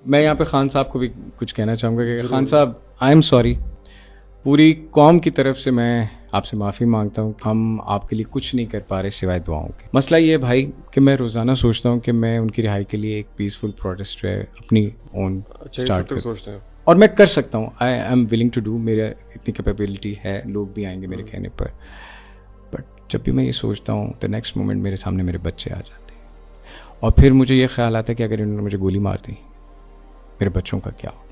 میں یہاں پہ خان صاحب کو بھی کچھ کہنا چاہوں گا کہ خان صاحب آئی ایم سوری، پوری قوم کی طرف سے میں آپ سے معافی مانگتا ہوں. ہم آپ کے لیے کچھ نہیں کر پا رہے سوائے دعاؤں کے. مسئلہ یہ ہے بھائی کہ میں روزانہ سوچتا ہوں کہ میں ان کی رہائی کے لیے ایک پیسفل پروٹیسٹ ہے اپنی اون اسٹارٹ کروں اور میں کر سکتا ہوں. I am willing to do, میرے اتنی کیپیبلٹی ہے، لوگ بھی آئیں گے میرے کہنے پر. بٹ جب بھی میں یہ سوچتا ہوں تو نیکسٹ مومنٹ میرے سامنے میرے بچے آ جاتے ہیں اور پھر مجھے یہ خیال آتا ہے کہ اگر انہوں نے مجھے گولی مار دی میرے بچوں کا کیا ہوگا.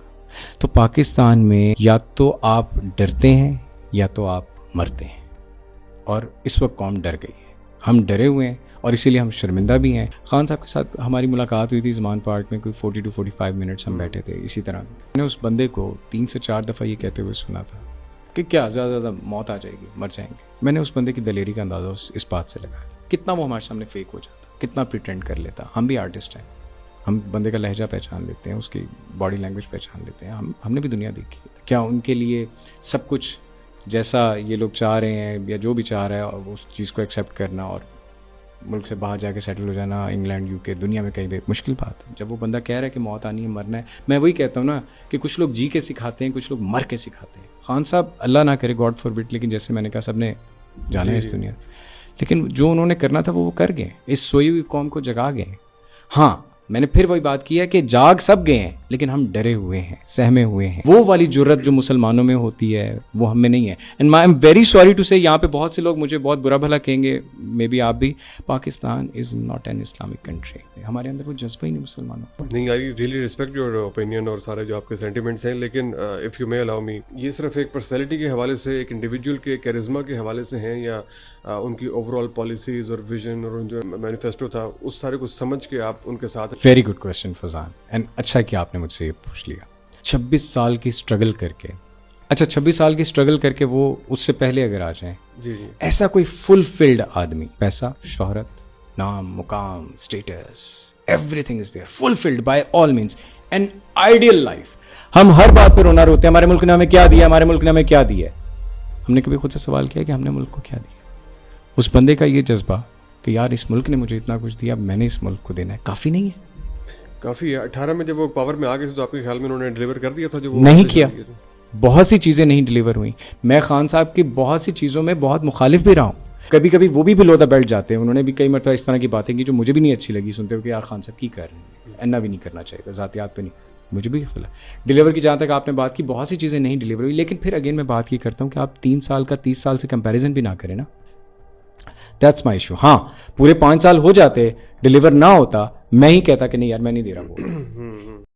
تو پاکستان میں یا تو آپ ڈرتے ہیں یا تو آپ مرتے ہیں، اور اس وقت قوم ڈر گئی ہے. ہم ڈرے ہوئے ہیں اور اسی لیے ہم شرمندہ بھی ہیں. خان صاحب کے ساتھ ہماری ملاقات ہوئی تھی زمان پارک میں، کوئی 40 to 45 منٹس ہم بیٹھے تھے. اسی طرح میں نے اس بندے کو 3 سے 4 دفعہ یہ کہتے ہوئے سنا تھا کہ کیا زیادہ سے زیادہ موت آ جائے گی، مر جائیں گے. میں نے اس بندے کی دلیری کا اندازہ اس بات سے لگایا کتنا وہ ہمارے سامنے فیک ہو جاتا، کتنا پریٹینڈ کر لیتا. ہم بھی آرٹسٹ ہیں، ہم بندے کا لہجہ پہچان لیتے ہیں، اس کی باڈی لینگویج پہچان لیتے ہیں. ہم نے بھی دنیا دیکھی ہے. کیا ان کے لیے سب کچھ جیسا یہ لوگ چاہ رہے ہیں یا جو بھی چاہ رہا ہے اس چیز کو ایکسیپٹ کرنا اور ملک سے باہر جا کے سیٹل ہو جانا، انگلینڈ UK دنیا میں کہیں بھی مشکل بات ہے. جب وہ بندہ کہہ رہا ہے کہ موت آنی ہے، مرنا ہے، میں وہی کہتا ہوں نا کہ کچھ لوگ جی کے سکھاتے ہیں، کچھ لوگ مر کے سکھاتے ہیں. خان صاحب اللہ نہ کرے، گاڈ فار بٹ، لیکن جیسے میں نے کہا سب نے جانا ہے اس دنیا، لیکن جو انہوں نے کرنا تھا وہ کر گئے، اس سوئی ہوئی قوم کو جگا گئے. ہاں میں نے پھر وہی بات کی ہے کہ جاگ سب گئے ہیں لیکن ہم ڈرے ہوئے ہیں، سہمے ہوئے ہیں. وہ والی جرت جو مسلمانوں میں ہوتی ہے وہ ہم میں نہیں ہے. And I am very sorry to say, یہاں پہ بہت سے لوگ مجھے بہت برا بھلا کہیں گے، مے بی آپ بھی. Pakistan is not an Islamic country. ہمارے اندر وہ جذبہ ہی نہیں مسلمانوں. نہیں، I really respect your opinion اور سارے جو آپ کے سینٹیمنٹس ہیں، لیکن اف یو مے الاؤ می، یہ صرف ایک پرسنالٹی کے حوالے سے، ایک انڈیویجول کے کیرزما کے حوالے سے ہیں، یا ان کی اوور آل پالیسیز اور ویژن اور جو مینیفیسٹو تھا اس سارے کو سمجھ کے آپ ان کے ساتھ؟ Very good question Faizan, and اچھا کہ آپ نے مجھ سے یہ پوچھ لیا. 26 سال کی اسٹرگل کر کے، اچھا 26 سال کی اسٹرگل کر کے وہ اس سے پہلے اگر آ جائیں، جی ایسا کوئی فل فلڈ آدمی، پیسہ، شہرت، نام، مقام، status, every thing is there, fulfilled by all means, an ideal life. ہم ہر بات پہ رونا روتے ہیں ہمارے ملک نے ہمیں کیا دیا، ہمارے ملک نے ہمیں کیا دیا. ہم نے کبھی خود سے سوال کیا کہ ہم نے ملک کو کیا دیا؟ اس بندے کا یہ جذبہ کہ یار اس ملک نے مجھے اتنا کچھ دیا، اب میں نے اس ملک کو دینا ہے، کافی نہیں ہے؟ کافی ہے. 18 میں جب وہ پاور میں آ گئے تھے تو آپ کے خیال میں انہوں نے ڈلیور کر دیا تھا؟ جو نہیں کیا، بہت سی چیزیں نہیں ڈلیور ہوئیں. میں خان صاحب کی بہت سی چیزوں میں بہت مخالف بھی رہا ہوں. کبھی کبھی وہ بھی بلو دا بیلٹ جاتے ہیں. انہوں نے بھی کئی مرتبہ اس طرح کی باتیں کی جو مجھے بھی نہیں اچھی لگی سنتے ہوئے کہ یار خان صاحب کی کر رہے ہیں، اینا بھی نہیں کرنا چاہیے، ذاتیات پہ نہیں. مجھے بھی خلاف ڈلیور کی، جہاں تک آپ نے بات کی بہت سی چیزیں نہیں ڈلیور ہوئی. لیکن پھر اگین میں بات کی کرتا ہوں کہ آپ 3 سال کا 30 سال سے کمپیریزن بھی نہ کریں نا. That's my issue. ہاں پورے 5 سال ہو جاتے، ڈلیور نہ ہوتا، میں ہی کہتا کہ نہیں یار میں نہیں دے رہا وہ.